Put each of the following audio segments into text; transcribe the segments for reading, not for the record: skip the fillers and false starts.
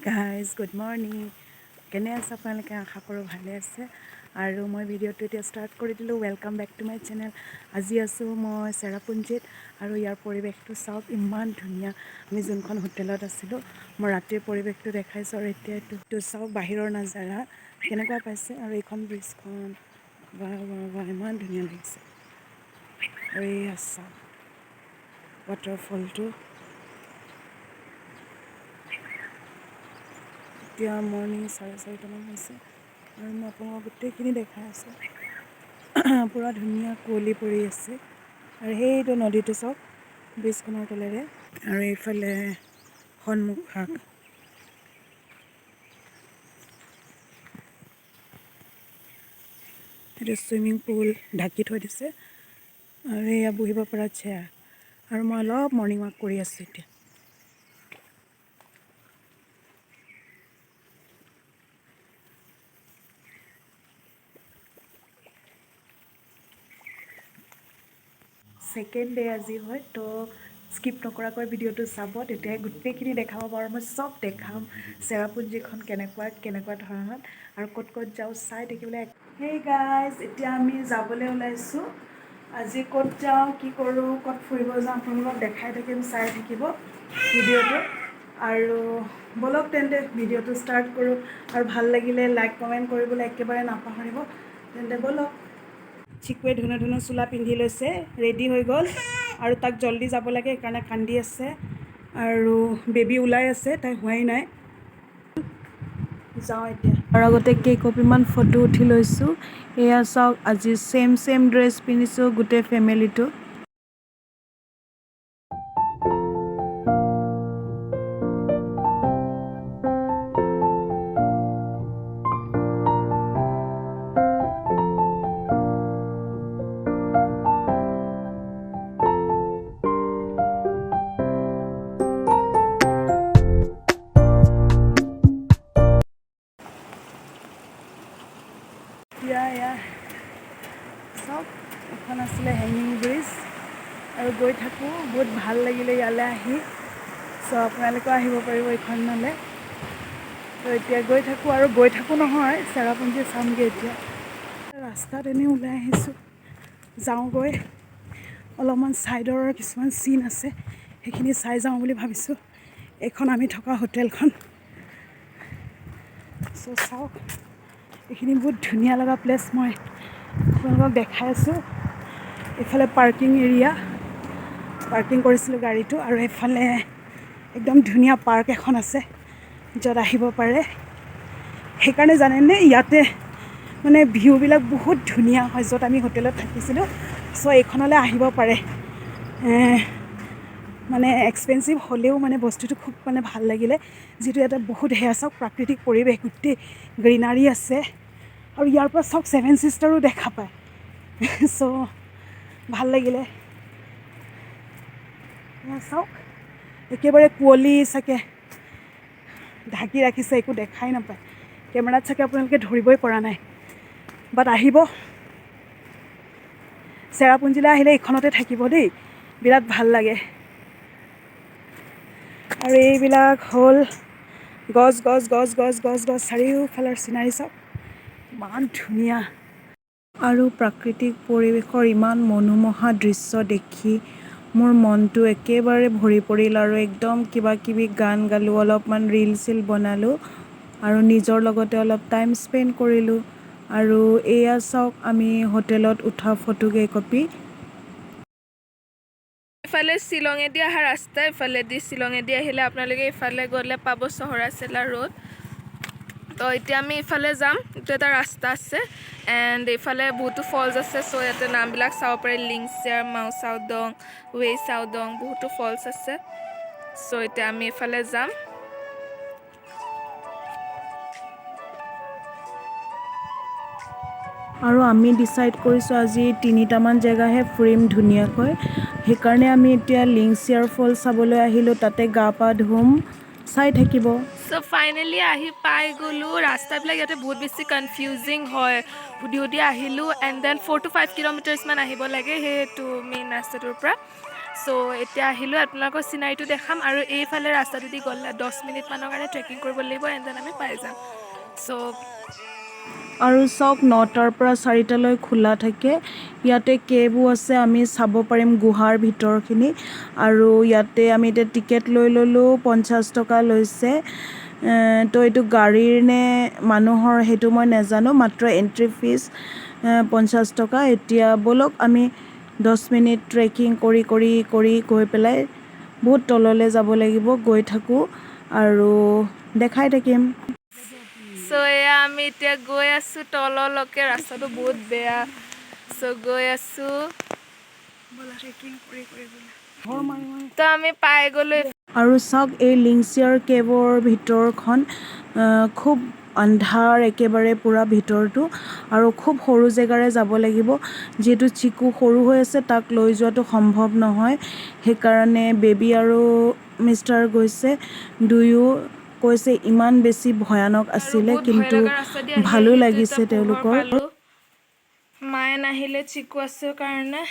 Guys good morning কেনে আছে আপোনালোকে আশা কৰোঁ ভালে আছে আৰু মই ভিডিঅ'টো এতিয়া ষ্টাৰ্ট কৰি দিলোঁ welcome back to my channel আজি আছোঁ মই চেৰাপুঞ্জীত আৰু ইয়াৰ পৰিৱেশটো চাওক ইমান ধুনীয়া আমি যোনখন হোটেলত আছিলোঁ মই ৰাতিৰ পৰিৱেশটো দেখাইছোঁ আৰু এতিয়া এইটো চাওক বাহিৰৰ নাজাৰা কেনেকুৱা পাইছে আৰু এইখন ব্ৰিজখন বা ইমান ধুনীয়া লাগিছে আৰু এয়া চাওক ৱাটাৰফলটো এতিয়া মৰ্ণিং 4:30মান হৈছে আৰু মই আপোনালোকক গোটেইখিনি দেখাই আছোঁ পূৰা ধুনীয়া কুঁৱলী পৰি আছে আৰু সেইটো নদীটো চাওক ব্ৰিজখনৰ তলেৰে আৰু এইফালে সন্মুখ ভাগ এইটো চুইমিং পুল ঢাকি থৈ দিছে আৰু এয়া বহিব পৰা চেয়াৰ আৰু মই অলপ মৰ্ণিং ৱাক কৰি আছোঁ এতিয়া ছেকেণ্ড ডে আজি হয় তো স্কিপ নকৰাকৈ ভিডিঅ'টো চাব তেতিয়াই গোটেইখিনি দেখাব পাৰোঁ মই চব দেখাম চেৰাপুঞ্জীখন কেনেকুৱা ধৰণৰ আৰু ক'ত যাওঁ চাই থাকিবলৈ হেই গাইজ এতিয়া আমি যাবলৈ ওলাইছোঁ আজি ক'ত যাওঁ কি কৰোঁ ক'ত ফুৰিব যাওঁ আপোনালোকক দেখাই থাকিম চাই থাকিব ভিডিঅ'টো আৰু ব'লক তেন্তে ভিডিঅ'টো ষ্টাৰ্ট কৰোঁ আৰু ভাল লাগিলে লাইক কমেণ্ট কৰিবলৈ একেবাৰে নাপাহৰিব তেন্তে ব'লক চিকুৱে ধুনীয়া চোলা পিন্ধি লৈছে ৰেডি হৈ গ'ল আৰু তাক জল্দি যাব লাগে সেইকাৰণে কান্দি আছে আৰু বেবী ওলাই আছে তাই হোৱাই নাই যাওঁ এতিয়া আৰু আগতে কেইকপিমান ফটো উঠি লৈছোঁ এয়া চাওক আজি ছেম ড্ৰেছ পিন্ধিছোঁ গোটেই ফেমিলিটো এয়া চব এখন আছিলে হেঙিং ব্ৰিজ আৰু গৈ থাকোঁ বহুত ভাল লাগিলে ইয়ালৈ আহি চ' আপোনালোকেও আহিব পাৰিব এইখনলৈ তো এতিয়া গৈ থাকোঁ নহয় চেৰাপুঞ্জী চামগৈ এতিয়া ৰাস্তাত এনেই ওলাই আহিছোঁ যাওঁগৈ অলপমান ছাইডৰ কিছুমান চিন আছে সেইখিনি চাই যাওঁ বুলি ভাবিছোঁ এইখন আমি থকা হোটেলখন চ' চাওক এইখিনি বহুত ধুনীয়া লগা প্লেচ মই আপোনালোকক দেখাই আছোঁ এইফালে পাৰ্কিং এৰিয়া পাৰ্কিং কৰিছিলোঁ গাড়ীটো আৰু এইফালে একদম ধুনীয়া পাৰ্ক এখন আছে য'ত আহিব পাৰে সেইকাৰণে জানেনে ইয়াতে মানে ভিউবিলাক বহুত ধুনীয়া হয় য'ত আমি হোটেলত থাকিছিলোঁ চ' এইখনলৈ আহিব পাৰে মানে এক্সপেঞ্চিভ হ'লেও মানে বস্তুটো খুব মানে ভাল লাগিলে যিটো ইয়াতে বহুত সেয়া চাওক প্ৰাকৃতিক পৰিৱেশ গোটেই গ্ৰীনাৰী আছে আৰু ইয়াৰ পৰা চাওক 7 ছিষ্টাৰো দেখা পায় চ' ভাল লাগিলে চাওক একেবাৰে কুঁৱলী চাগে ঢাকি ৰাখিছে একো দেখাই নাপায় কেমেৰাত চাগে আপোনালোকে ধৰিবই পৰা নাই বাট আহিব চেৰাপুঞ্জীলৈ আহিলে এইখনতে থাকিব দেই বিৰাট ভাল লাগে আৰু এইবিলাক হ'ল গছ চাৰিওফালৰ চিনাৰী চাওক ইমান ধুনীয়া আৰু প্ৰাকৃতিক পৰিৱেশৰ ইমান মনোমোহা দৃশ্য দেখি মোৰ মনটো একেবাৰে ভৰি পৰিল আৰু একদম কিবাকিবি গান গালোঁ অলপমান ৰীল চিল বনালোঁ আৰু নিজৰ লগতে অলপ টাইম স্পেণ্ড কৰিলোঁ আৰু এয়া চাওক আমি হোটেলত উঠা ফটো কেইকপি ইফালে শ্বিলঙেদি অহা ৰাস্তা ইফালেদি শ্বিলঙেদি আহিলে আপোনালোকে ইফালে গ'লে পাব চহৰা চেলা ৰোড তো এতিয়া আমি ইফালে যাম এইটো এটা ৰাস্তা আছে এণ্ড এইফালে বহুতো ফলছ আছে চ' ইয়াতে নামবিলাক চাব পাৰি lyngksiar মাওচাওডং ৱেচাওডং বহুতো ফলছ আছে চ' এতিয়া আমি ইফালে যাম আৰু আমি ডিচাইড কৰিছোঁ আজি 3টামান জেগাহে ফুৰিম ধুনীয়াকৈ সেইকাৰণে আমি এতিয়া lyngksiar ফল চাবলৈ আহিলোঁ তাতে গা পা ধুম চাই থাকিব চ' ফাইনেলি আহি পাই গ'লোঁ ৰাস্তাবিলাক ইয়াতে বহুত বেছি কনফিউজিং হয় সুধি আহিলোঁ এণ্ড দেন 4 to 5 কিলোমিটাৰ্ছমান আহিব লাগে সেইটো মেইন ৰাস্তাটোৰ পৰা চ' এতিয়া আহিলোঁ আপোনালোকৰ চিনাৰীটো দেখাম আৰু এইফালে ৰাস্তাটোদি গ'লে 10 মিনিটমানৰ কাৰণে ট্ৰেকিং কৰিব লাগিব এণ্ড দেন আমি পাই যাম চ' আৰু চাওক 9টাৰ পৰা 4টালৈ খোলা থাকে ইয়াতে কেবো আছে আমি চাব পাৰিম গুহাৰ ভিতৰখিনি আৰু ইয়াতে আমি এতিয়া টিকেট লৈ ল'লোঁ 50 টকা লৈছে তো এইটো গাড়ীৰ নে মানুহৰ সেইটো মই নাজানো মাত্ৰ এণ্ট্ৰি ফিজ 50 টকা এতিয়া ব'লক আমি 10 মিনিট ট্ৰেকিং কৰি গৈ পেলাই বহুত তললৈ যাব লাগিব গৈ থাকোঁ আৰু দেখাই থাকিম চ' এয়া আমি এতিয়া গৈ আছোঁ তললৈকে ৰাস্তাটো বহুত বেয়া চ' গৈ আছোঁ তো আমি পাই গ'লোঁ আৰু চাওক এই lyngksiar কেবৰ ভিতৰখন খুব আন্ধাৰ একেবাৰে পূৰা ভিতৰটো আৰু খুব সৰু জেগাৰে যাব লাগিব যিহেতু চিকু সৰু হৈ আছে তাক লৈ যোৱাটো সম্ভৱ নহয় সেইকাৰণে বেবী আৰু মিষ্টাৰ গৈছে দুয়ো কৈছে ইমান বেছি ভয়ানক আছিলে কিন্তু ভালো লাগিছে তেওঁলোকৰ মায়ে নাহিলে চিকু আছে কাৰণে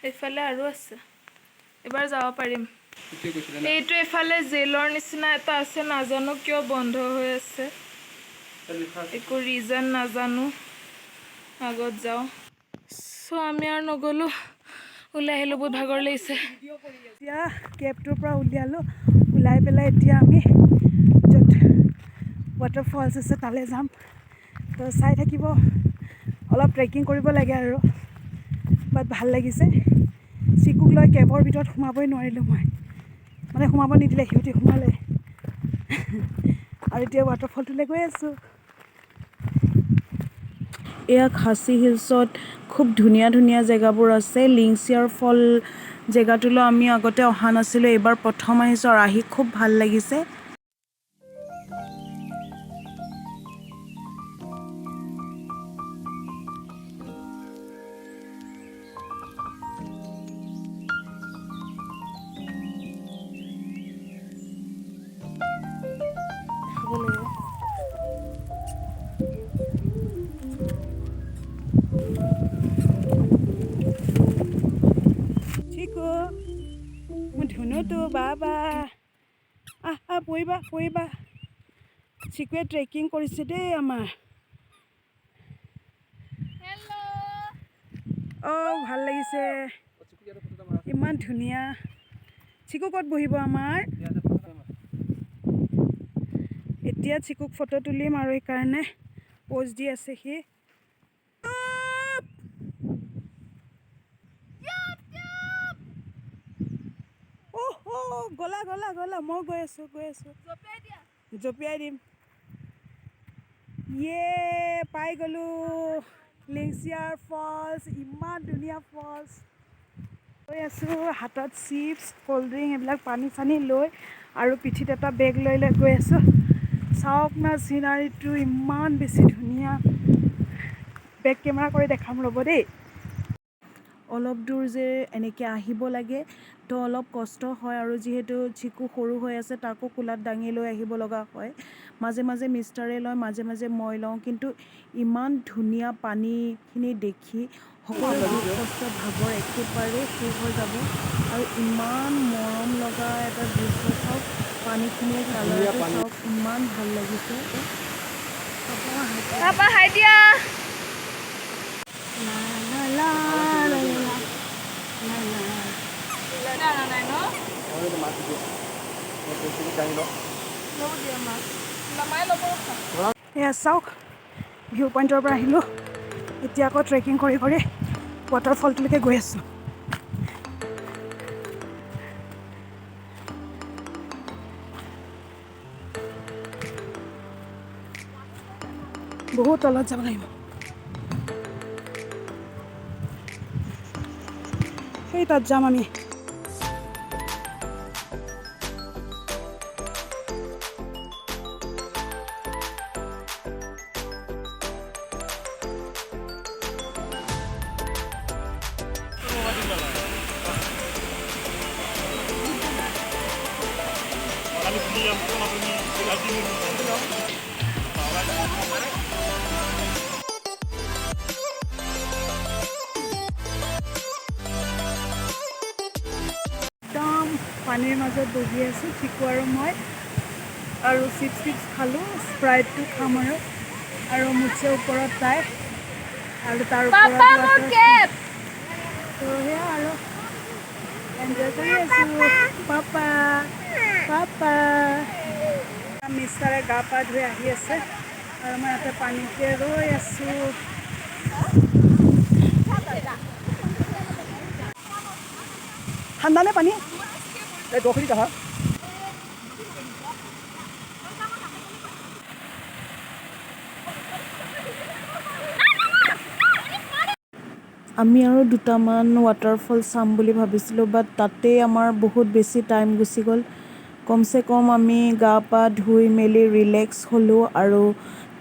এইফালে আৰু আছে এবাৰ যাব পাৰিম এইটো এফালে জেলৰ নিচিনা এটা আছে নাজানো কিয় বন্ধ হৈ আছে একো ৰিজন নাজানো আগত যাওঁ চ' আমি আৰু নগ'লোঁ ওলাই আহিলোঁ বহুত ভাগৰ লাগিছে এতিয়া কেবটোৰ পৰা উলিয়ালোঁ ওলাই পেলাই এতিয়া আমি য'ত ৱাটাৰফলছ আছে তালৈ যাম তো চাই থাকিব অলপ ট্ৰেকিং কৰিব লাগে আৰু বাট ভাল লাগিছে চিকুক লৈ কেবৰ ভিতৰত সোমাবই নোৱাৰিলোঁ মই মানে সোমাব নিদিলে সিহঁতি সোমালে আৰু এতিয়া ৱাটাৰফলটোলৈ গৈ আছোঁ এয়া খাচী হিলছত খুব ধুনীয়া ধুনীয়া জেগাবোৰ আছে lyngksiar ফল জেগাটোলৈ আমি আগতে অহা নাছিলোঁ এইবাৰ প্ৰথম আহিছোঁ আৰু আহি খুব ভাল লাগিছে চিকু মই ধুনুতো বাবা পৰিবা চিকুৱে ট্ৰেকিং কৰিছে দেই আমাৰ ভাল লাগিছে ইমান ধুনীয়া চিকু ক'ত বহিব আমাৰ এতিয়া চিকুক ফটো তুলিম আৰু সেইকাৰণে প'জ দি আছে সি গলা মই গৈ আছোঁ জঁপিয়াই দিম পাই গ'লোঁ lyngksiar ফলছ ইমান ধুনীয়া ফলছ গৈ আছোঁ হাতত চিপছ ক'ল্ড ড্ৰিংক এইবিলাক পানী চানী লৈ আৰু পিঠিত এটা বেগ লৈ গৈ আছোঁ চাওক না চিনাৰীটো ইমান বেছি ধুনীয়া বেক কেমেৰা কৰি দেখাম ৰ'ব দেই অলপ দূৰ যে এনেকৈ আহিব লাগে তো অলপ কষ্ট হয় আৰু যিহেতু চিকু সৰু হৈ আছে তাকো কোলাত দাঙি লৈ আহিব লগা হয় মাজে মাজে মিষ্টাৰে লয় মাজে মাজে মই লওঁ কিন্তু ইমান ধুনীয়া পানীখিনি দেখি সকলো দুখ কষ্ট ভাগৰ একেবাৰে শেষ হৈ যাব আৰু ইমান মৰম লগা এটা দৃশ্য চাওক পানীখিনিৰ কালাৰটো চাওক ইমান ভাল লাগিছে হাই দিয়া এয়া চাওক ভিউ পইণ্টৰ পৰা আহিলোঁ এতিয়া আকৌ ট্ৰেকিং কৰি ৱাটাৰফলটোলৈকে গৈ আছোঁ বহুত তলত যাব লাগিব সেই তাত যাম আমি পানীৰ মাজত বহি আছোঁ চিকু আৰু মই আৰু চিপছ খালোঁ স্প্ৰাইটটো খাম আৰু মুঠছে ওপৰত তাই আৰু তাৰ ওপৰত তো সেয়া আৰু এনজয় কৰি আছোঁ পাপা পাপা মিষ্টাৰে গা পা ধুই আহি আছে আৰু মই ইয়াতে পানীতে ৰৈ আছোঁ ঠাণ্ডা নে পানী এই গখৰি কাহা আমি আৰু দুটামান ৱাটাৰফল চাম বুলি ভাবিছিলোঁ বাট তাতেই আমাৰ বহুত বেছি টাইম গুচি গ'ল কমচে কম আমি গা পা ধুই মেলি ৰিলেক্স হ'লোঁ আৰু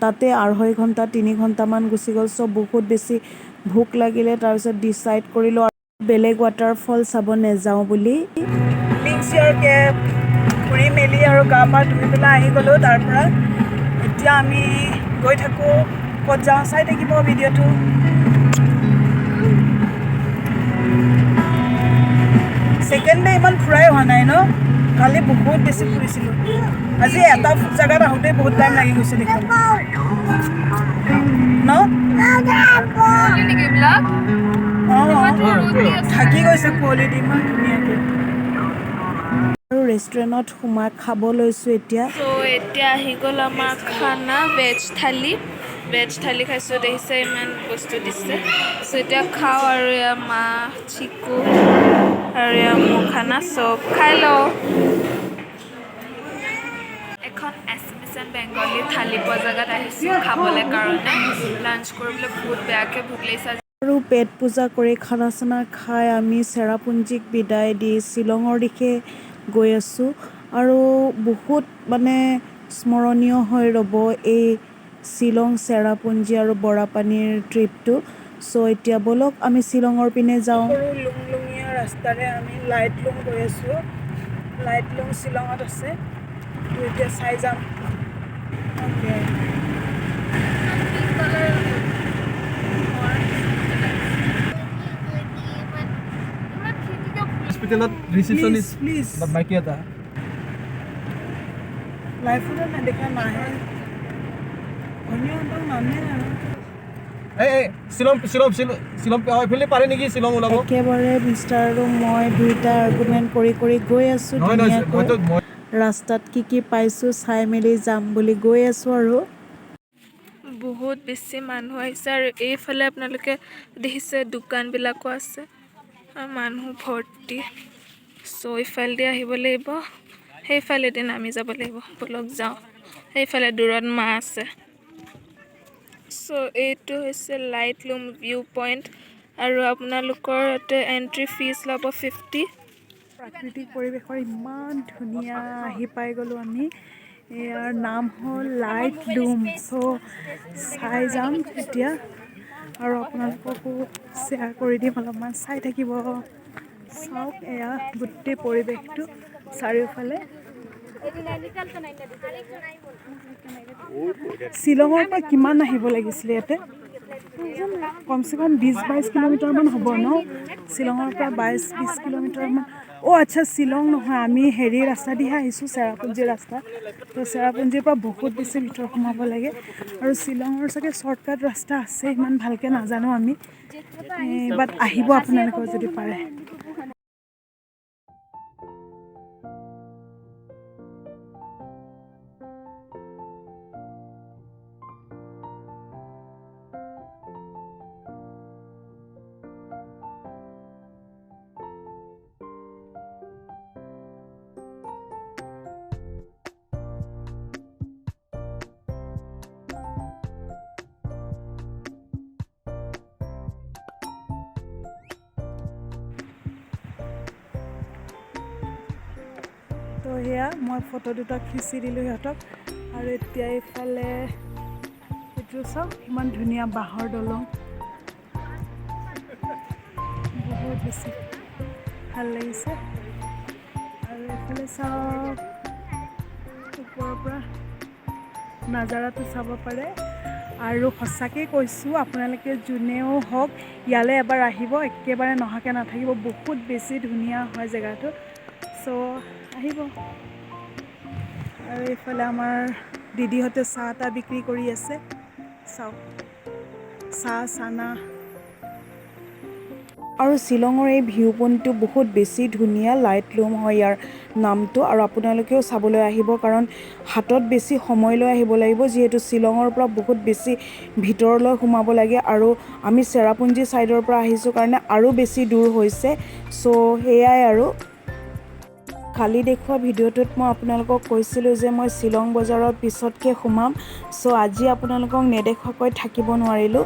তাতে 2.5 ঘণ্টা 3 ঘণ্টামান গুচি গ'ল চ' বহুত বেছি ভোক লাগিলে তাৰপিছত ডিচাইড কৰিলোঁ আৰু বেলেগ ৱাটাৰফল চাব নেযাওঁ বুলি লিংছিয়াৰ কেব ঘূৰি মেলি আৰু গা পা ধুই পেলাই আহি গ'লোঁ তাৰপৰা এতিয়া আমি গৈ থাকোঁ ক'ত যাওঁ চাই থাকিব ভিডিঅ'টো সেকেন্ড ডে ইমান ফুৰাই হোৱা নাই ন কালি বহুত বেছি ফুৰিছিলোঁ আজি এটা জেগাত আহোঁতে বহুত টাইম লাগি গৈছে দেখোন ন থাকি গৈছে কোৱালিটি ইমান ধুনীয়াকৈ আৰু ৰেষ্টুৰেণ্টত সোমাই খাব লৈছোঁ এতিয়া এতিয়া আহি গ'ল আমাৰ খানা ভেজ থালি খাইছোঁ দেখিছে ইমান বস্তু দিছে চ' এতিয়া খাওঁ আৰু এয়া মাহ চিকু আৰু এয়া মোৰ খানা চব খাই লওঁ এখন এছামিছ বেংগলী থালি পোৱা জেগাত আহিছোঁ খাবলৈ কাৰণে লাঞ্চ কৰিবলৈ বহুত বেয়াকৈ ভোক লাগিছে আৰু পেট পূজা কৰি খানা চানা খাই আমি চেৰাপুঞ্জীক বিদায় দি শ্বিলঙৰ দিশে গৈ আছোঁ আৰু বহুত মানে স্মৰণীয় হৈ ৰ'ব এই শ্বিলং চেৰাপুঞ্জী আৰু বৰাপানীৰ ট্ৰিপটো চ' এতিয়া ব'লক আমি শ্বিলঙৰ পিনে যাওঁ সৰু লুংলুঙীয়া ৰাস্তাৰে আমি লাইটলুম গৈ আছোঁ লাইটলুম শ্বিলঙত আছে তো এতিয়া চাই যাম হস্পিটেলত ৰিচিপশ্যনিষ্ট প্লিজ মাইকী এটা লাইফতে নেদেখা নাহে ধুনীয়া নানে আৰু এই শ্বিলং শ্বিলং শ্বিলং শ্বিলং এইফালে পাৰে নেকি শ্বিলং ওলাব একেবাৰে মিষ্টাৰ আৰু মই দুইটা আৰ্গুমেণ্ট কৰি গৈ আছোঁ ধুনীয়াকৈ ৰাস্তাত কি পাইছোঁ চাই মেলি যাম বুলি গৈ আছোঁ আৰু বহুত বেছি মানুহ আহিছে আৰু এইফালে আপোনালোকে দেখিছে দোকানবিলাকো আছে আৰু মানুহ ভৰ্তি চ' ইফালেদি আহিব লাগিব সেইফালেদি নামি যাব লাগিব বলক যাওঁ সেইফালে দূৰত মা আছে চ' এইটো হৈছে লাইটলুম ভিউ পইণ্ট আৰু আপোনালোকৰ ইয়াতে এণ্ট্ৰি ফিজ ল'ব 50 প্ৰাকৃতিক পৰিৱেশৰ ইমান ধুনীয়া আহি পাই গ'লোঁ আমি ইয়াৰ নাম হ'ল লাইটলুম চ' চাই যাম এতিয়া আৰু আপোনালোককো শ্বেয়াৰ কৰি দিম অলপমান চাই থাকিব চাওক এয়া গোটেই পৰিৱেশটো চাৰিওফালে শ্বিলঙৰ পৰা কিমান আহিব লাগিছিলে ইয়াতে কমচে কম 20-22 কিলোমিটাৰমান হ'ব ন শ্বিলঙৰ পৰা 22-20 কিলোমিটাৰমান আচ্ছা শ্বিলং নহয় আমি হেৰি ৰাস্তা দিহে আহিছোঁ চেৰাপুঞ্জীৰ ৰাস্তা তো চেৰাপুঞ্জীৰ পৰা বহুত বেছি ভিতৰ সোমাব লাগে আৰু শ্বিলঙৰ চাগে শ্বৰ্টকাট ৰাস্তা আছে ইমান ভালকৈ নাজানো আমি বাট আহিব আপোনালোকেও যদি পাৰে তো সেয়া মই ফটো দুটা খিচি দিলোঁ সিহঁতক আৰু এতিয়া এইফালে এইটো চাওক ইমান ধুনীয়া বাঁহৰ দলং বহুত বেছি ভাল লাগিছে আৰু এইফালে চাওক ওপৰৰ পৰা নাজাৰাটো চাব পাৰে আৰু সঁচাকৈ কৈছোঁ আপোনালোকে যোনেও হওক ইয়ালৈ এবাৰ আহিব একেবাৰে নহাকৈ নাথাকিব বহুত বেছি ধুনীয়া হয় জেগাটো আহিব। আৰু এইফালে আমাৰ দিদিহঁতে চাহ তাহ বিক্ৰী কৰি আছে, চাওক চাহ চানা। আৰু শ্বিলঙৰ এই ভিউ পইণ্টটো বহুত বেছি ধুনীয়া, লাইটলুম হয় ইয়াৰ নামটো। আৰু আপোনালোকেও চাবলৈ আহিব, কাৰণ হাতত বেছি সময় লৈ আহিব লাগিব, যিহেতু শ্বিলঙৰ পৰা বহুত বেছি ভিতৰলৈ সোমাব লাগে। আৰু আমি চেৰাপুঞ্জী ছাইডৰ পৰা আহিছোঁ কাৰণে আৰু বেছি দূৰ হৈছে। সেয়াই আৰু কালি দেখুওৱা ভিডিঅ'টোত মই আপোনালোকক কৈছিলোঁ যে মই শ্বিলং বজাৰত পিছতকৈ সোমাম। আজি আপোনালোকক নেদেখুৱাকৈ থাকিব নোৱাৰিলোঁ,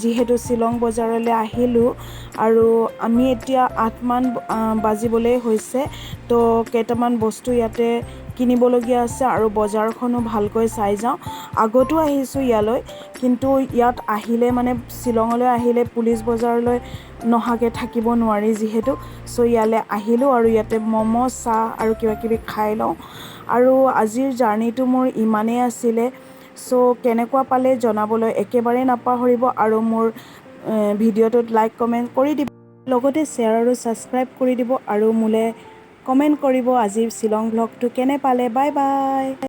যিহেতু শ্বিলং বজাৰলৈ আহিলোঁ। আৰু আমি এতিয়া 8 মান বাজিবলৈ হৈছে। কেইটামান বস্তু ইয়াতে কিনিবলগীয়া আছে আৰু বজাৰখনো ভালকৈ চাই যাওঁ। আগতো আহিছোঁ ইয়ালৈ, কিন্তু ইয়াত আহিলে মানে শ্বিলঙলৈ আহিলে পুলিচ বজাৰলৈ নহাকৈ থাকিব নোৱাৰি যিহেতু। ইয়ালৈ আহিলোঁ আৰু ইয়াতে ম'ম' চাহ আৰু কিবাকিবি খাই লওঁ। আৰু আজিৰ জাৰ্ণিটো মোৰ ইমানেই আছিলে। কেনেকুৱা পালে জনাবলৈ একেবাৰে নাপাহৰিব। আৰু মোৰ ভিডিঅ'টোত লাইক কমেণ্ট কৰি দিব, লগতে শ্বেয়াৰ আৰু ছাবস্ক্ৰাইব কৰি দিব। আৰু মোলৈ কমেণ্ট কৰিব আজিৰ শ্বিলং ভ্লগটো কেনে পালে। Bye bye.